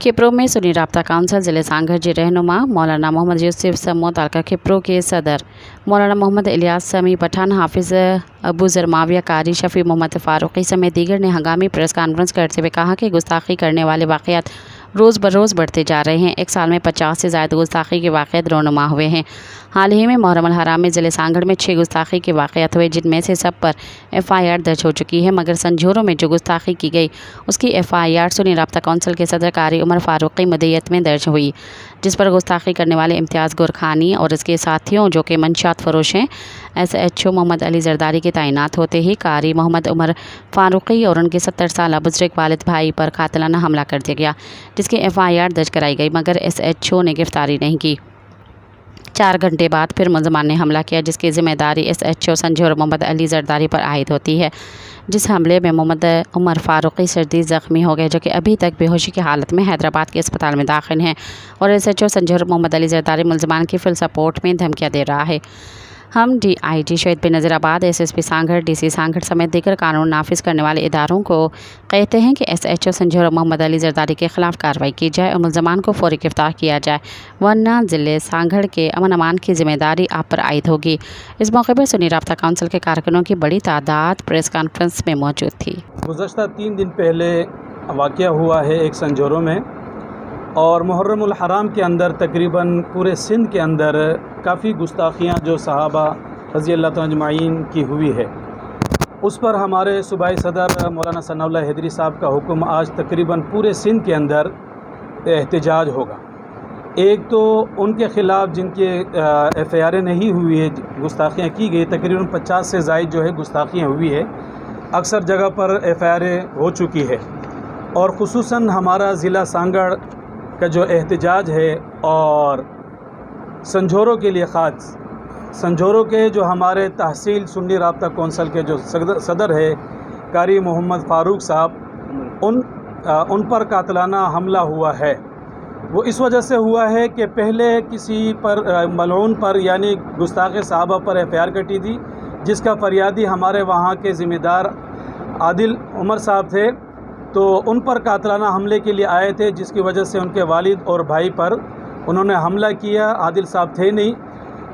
खिप्रो में सुन्नी राब्ता काउंसिल ज़िले सांगड़ के रहनुमा मौलाना मोहम्मद यूसुफ समो तालका खिप्रो के सदर मौलाना मोहम्मद इलियास समी पठान हाफिज़ अबू ज़र माविया कारी शफ़ी मोहम्मद फ़ारूक़ी समेत दीगर ने हंगामी प्रेस कॉन्फ्रेंस करते हुए कहा कि गुस्ताखी करने वाले वाक़यात रोज़ बरोज़ बढ़ते जा रहे हैं। एक साल में 50 से ज़ायद गुस्ताखी के वाक़यात रोनुमा हुए हैं। हाल ही में मुहर्रम हराम में ज़िले सांगड़ में 6 गुस्ताखी के वाक़यात हुए, जिनमें से सब पर FIR दर्ज हो चुकी है, मगर संझोरों में जो गुस्ताखी की गई उसकी FIR सुन्नी राब्ता काउंसिल के सदर कारी उमर फ़ारूक़ी मुद्दत में दर्ज हुई, जिस पर गुस्ताखी करने वाले इम्तियाज़ गुरखानी और इसके साथियों जो कि मंशात फरोश हैं SHO मोहम्मद अली जरदारी के तैनात होते ही कारी मोहम्मद उमर फ़ारूक़ी और उनके 70 साल बुज़ुर्ग वालिद भाई पर कातिलाना हमला कर दिया गया, जिसकी FIR दर्ज कराई गई, मगर SHO ने गिरफ़्तारी नहीं की। 4 घंटे बाद फिर मुलज़मान ने हमला किया, जिसकी ज़िम्मेदारी SHO संझोर मोहम्मद अली जरदारी पर आयद होती है। जिस हमले में मोहम्मद उमर फ़ारूक़ी शदीद ज़ख्मी हो गए, जो कि अभी तक बेहोशी की हालत में हैदराबाद के अस्पताल में दाखिल हैं, और SHO संझोर मोहम्मद अली जरदारी मुलज़मान की फुल सपोर्ट में धमकियाँ दे रहा है। हम DIG शहीद बेनज़ीराबाद SSP सांगड़ DC सांगड़ समेत दीगर कानून नाफिज करने वाले इदारों को कहते हैं कि SHO संझोर मोहम्मद अली जरदारी के ख़िलाफ़ कार्रवाई की जाए और मुलज़मान को फ़ौरी गिरफ़्तार किया जाए, वरना ज़िले सांगड़ के अमन अमान की ज़िम्मेदारी आप पर आयद होगी। इस मौके पर सुन्नी राब्ता काउंसिल के कारकुनों की बड़ी तादाद प्रेस कॉन्फ्रेंस में मौजूद थी। गुज़श्ता 3 दिन पहले वाक़या हुआ है एक संझोरों में, और मुहर्रमुल हराम के अंदर तकरीबन पूरे सिंध के अंदर काफ़ी गुस्ताखियाँ जो सहाबा रज़ी अल्लाह तआला अजमाइन की हुई है, उस पर हमारे सूबाई सदर मौलाना सनाउल्लाह हैदरी साहब का हुक्म आज तकरीबन पूरे सिंध के अंदर एहतजाज होगा। एक तो उनके ख़िलाफ़ जिनके FIR नहीं हुई है, गुस्ताखियाँ की गई, तकरीबन 50 से ज़ायद जो है गुस्ताखियाँ हुई है, अक्सर जगह पर FIR हो चुकी है, और ख़ुसूसन हमारा ज़िला सांगड़ का जो एहतजाज है और संझोरों के लिए ख़ास संझोरों के जो हमारे तहसील सुन्नी राब्ता कौंसल के जो सदर है कारी मोहम्मद फ़ारूक साहब, उन पर कातिलाना हमला हुआ है। वो इस वजह से हुआ है कि पहले किसी पर मलऊन पर यानी गुस्ताख़ सहाबा पर FIR कटी थी, जिसका फरियादी हमारे वहाँ के ज़िम्मेदार आदिल उमर साहब थे, तो उन पर कातिलाना हमले के लिए आए थे, जिसकी वजह से उनके वालिद और भाई पर उन्होंने हमला किया। आदिल साहब थे नहीं,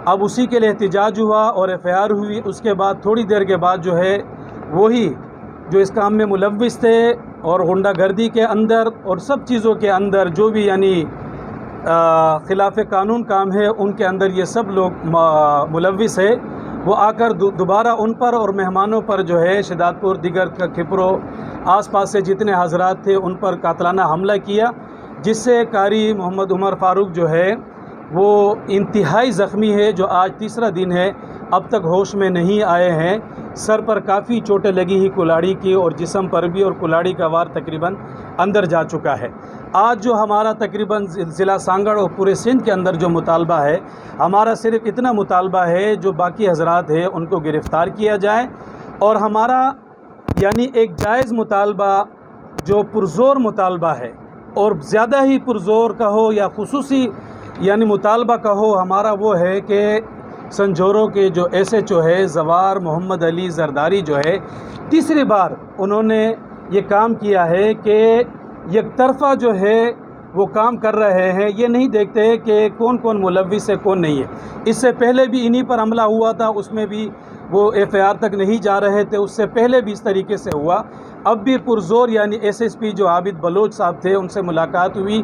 अब उसी के लिए एहतजाज हुआ और FIR हुई। उसके बाद थोड़ी देर के बाद जो है वही जो इस काम में मुलव्विस थे और गुंडागर्दी के अंदर और सब चीज़ों के अंदर जो भी यानी ख़िलाफ़ कानून काम है, उनके अंदर ये सब लोग मुलव्विस है, वो आकर दोबारा उन पर और मेहमानों पर जो है शिदातपुर दिगर खिप्रो आसपास से जितने हजरात थे उन पर कातिलाना हमला किया, जिससे कारी मोहम्मद उमर फ़ारूक जो है वो इंतहाई ज़ख्मी है, जो आज तीसरा दिन है, अब तक होश में नहीं आए हैं। सर पर काफ़ी चोटें लगी ही कुल्हाड़ी की, और जिस्म पर भी, और कुल्हाड़ी का वार तकरीबन अंदर जा चुका है। आज जो हमारा तकरीबन ज़िला सांगड़ और पूरे सिंध के अंदर जो मुतालबा है, हमारा सिर्फ इतना मुतालबा है जो बाकी हजरात है उनको गिरफ़्तार किया जाए, और हमारा यानी एक जायज़ मुतालबा जो पुरज़ोर मुतालबा है, और ज़्यादा ही पुरज़ोर कहो या खुसूसी यानी मुतालबा कहो, हमारा वो है कि संझोरों के जो SHO है ज़वार मोहम्मद अली जरदारी जो है, तीसरी बार उन्होंने ये काम किया है कि एक तरफ़ा जो है वो काम कर रहे हैं, ये नहीं देखते कि कौन कौन मुलव्विस है कौन नहीं है। इससे पहले भी इन्हीं पर हमला हुआ था, उसमें भी वो FIR तक नहीं जा रहे थे, उससे पहले भी इस तरीके से हुआ। अब भी पुरज़ोर यानी SSP जो आबिद बलोच साहब थे, उनसे मुलाकात हुई,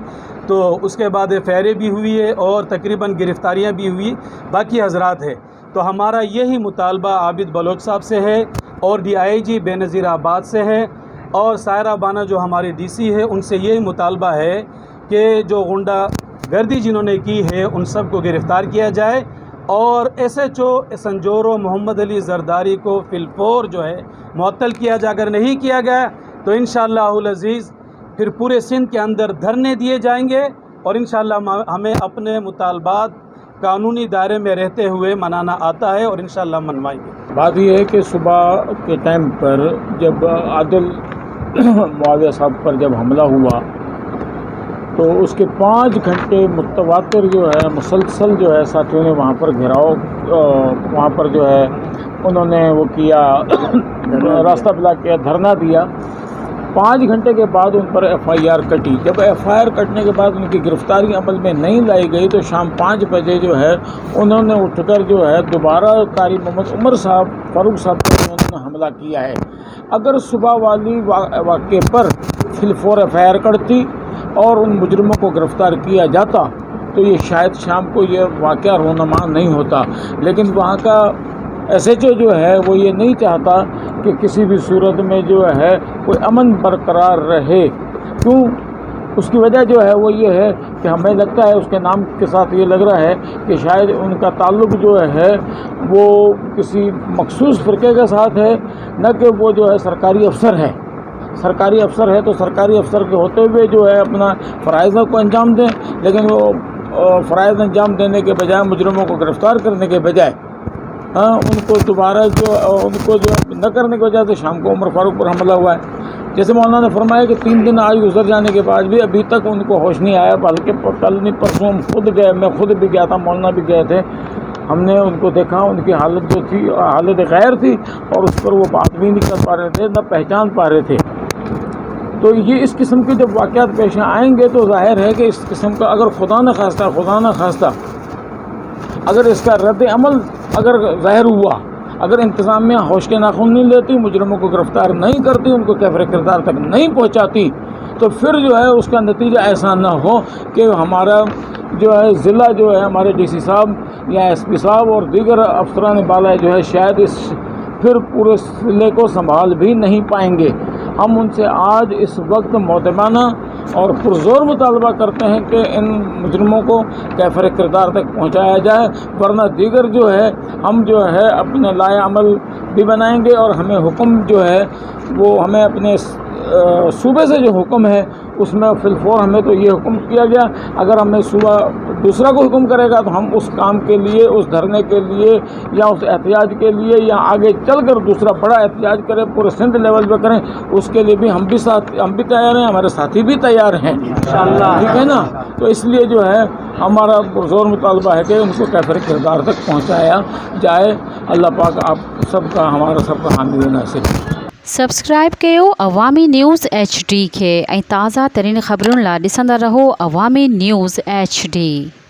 तो उसके बाद FIR भी हुई है और तकरीबन गिरफ़्तारियाँ भी हुई, बाकी हजरात है। तो हमारा यही मुतालबा आबिद बलोच साहब से है और DIG बेनज़ीराबाद से है, और सायरा बाना जो हमारी DC है, उनसे यही मुतालबा है कि जो गुंडा गर्दी जिन्होंने की है उन सब को गिरफ़्तार किया जाए, और SHO संझोरो मोहम्मद अली जरदारी को फिलफौर जो है मुअत्तल किया जाए। अगर नहीं किया गया तो इंशाअल्लाहुल अज़ीज़ फिर पूरे सिंध के अंदर धरने दिए जाएंगे, और इंशाअल्लाह हमें अपने मुतालबात कानूनी दायरे में रहते हुए मनाना आता है, और इंशाअल्लाह मनवाएंगे। बात यह है कि सुबह के टाइम पर जब आदिल मुआविया साहब पर जब हमला हुआ, तो उसके 5 घंटे मुतवातिर जो है मुसलसल जो है साथियों ने वहाँ पर घेराव, वहाँ पर जो है उन्होंने वो किया, रास्ता ब्लॉक किया, धरना दिया, 5 گھنٹے کے بعد ان پر FIR کٹی. جب FIR کٹنے کے بعد ان کی گرفتاری عمل میں نہیں لائی گئی تو شام 5 بجے جو ہے انہوں نے اٹھ کر جو ہے دوبارہ قاری محمد عمر صاحب فاروق صاحب پر انہوں نے حملہ کیا ہے. اگر صبح والی واقعے پر فل4 FIR کٹتی اور ان مجرموں کو گرفتار کیا جاتا تو یہ شاید شام کو یہ واقعہ رونما نہیں ہوتا. لیکن وہاں کا SHO جو ہے وہ یہ نہیں چاہتا کہ کسی بھی صورت میں جو ہے کوئی امن برقرار رہے. کیوں؟ اس کی وجہ جو ہے وہ یہ ہے کہ ہمیں لگتا ہے اس کے نام کے ساتھ یہ لگ رہا ہے کہ شاید ان کا تعلق جو ہے وہ کسی مخصوص فرقے کے ساتھ ہے، نہ کہ وہ جو ہے سرکاری افسر ہے. سرکاری افسر ہے تو سرکاری افسر کے ہوتے ہوئے جو ہے اپنا فرائض کو انجام دیں، لیکن وہ فرائض انجام دینے کے بجائے مجرموں کو گرفتار کرنے کے بجائے ان کو دوبارہ ان کو نہ کرنے کی وجہ سے شام کو عمر فاروق پر حملہ ہوا ہے. جیسے مولانا نے فرمایا کہ 3 دن آج گزر جانے کے بعد بھی ابھی تک ان کو ہوش نہیں آیا، بلکہ کل نہیں پرسوں ہم خود گئے، میں خود بھی گیا تھا، مولانا بھی گئے تھے. ہم نے ان کو دیکھا، ان کی حالت جو تھی حالت غیر تھی اور اس پر وہ بات بھی نہیں کر پا رہے تھے، نہ پہچان پا رہے تھے. تو یہ اس قسم کے جب واقعات پیش آئیں گے تو ظاہر ہے کہ اس قسم کا اگر خدا نہ خواستہ اگر اس کا رد عمل اگر ظاہر ہوا، اگر انتظامیہ ہوش کے ناخن نہیں لیتی، مجرموں کو گرفتار نہیں کرتی، ان کو کیفر کردار تک نہیں پہنچاتی، تو پھر جو ہے اس کا نتیجہ ایسا نہ ہو کہ ہمارا جو ہے ضلع جو ہے ہمارے DC صاحب یا SP صاحب اور دیگر افسران بالا جو ہے شاید اس پھر پورے ضلع کو سنبھال بھی نہیں پائیں گے. ہم ان سے آج اس وقت معتمانہ اور پرزور مطالبہ کرتے ہیں کہ ان مجرموں کو کیفر کردار تک پہنچایا جائے، ورنہ دیگر جو ہے ہم جو ہے اپنے لائے عمل بھی بنائیں گے. اور ہمیں حکم جو ہے وہ ہمیں اپنے صوبے سے جو حکم ہے اس میں فل4 ہمیں تو یہ حکم کیا گیا، اگر ہمیں صوبہ دوسرا کو حکم کرے گا تو ہم اس کام کے لیے، اس دھرنے کے لیے یا اس احتجاج کے لیے یا آگے چل کر دوسرا بڑا احتجاج کریں، پورے سندھ لیول پہ کریں، اس کے لیے بھی ہم بھی تیار ہیں، ہمارے ساتھی بھی تیار ہیں انشاءاللہ، ٹھیک ہے نا. تو اس لیے جو ہے ہمارا زور مطالبہ ہے کہ ان کو کیفر کردار تک پہنچایا جائے. اللہ پاک آپ سب کا، ہمارا سب کا حامی و ناصر. سبسکرائب कयो अवामी न्यूज़ HD खे ऐं ताज़ा तरीन ख़बरुनि लाइ ॾिसंदा रहो अवामी न्यूज़ HD.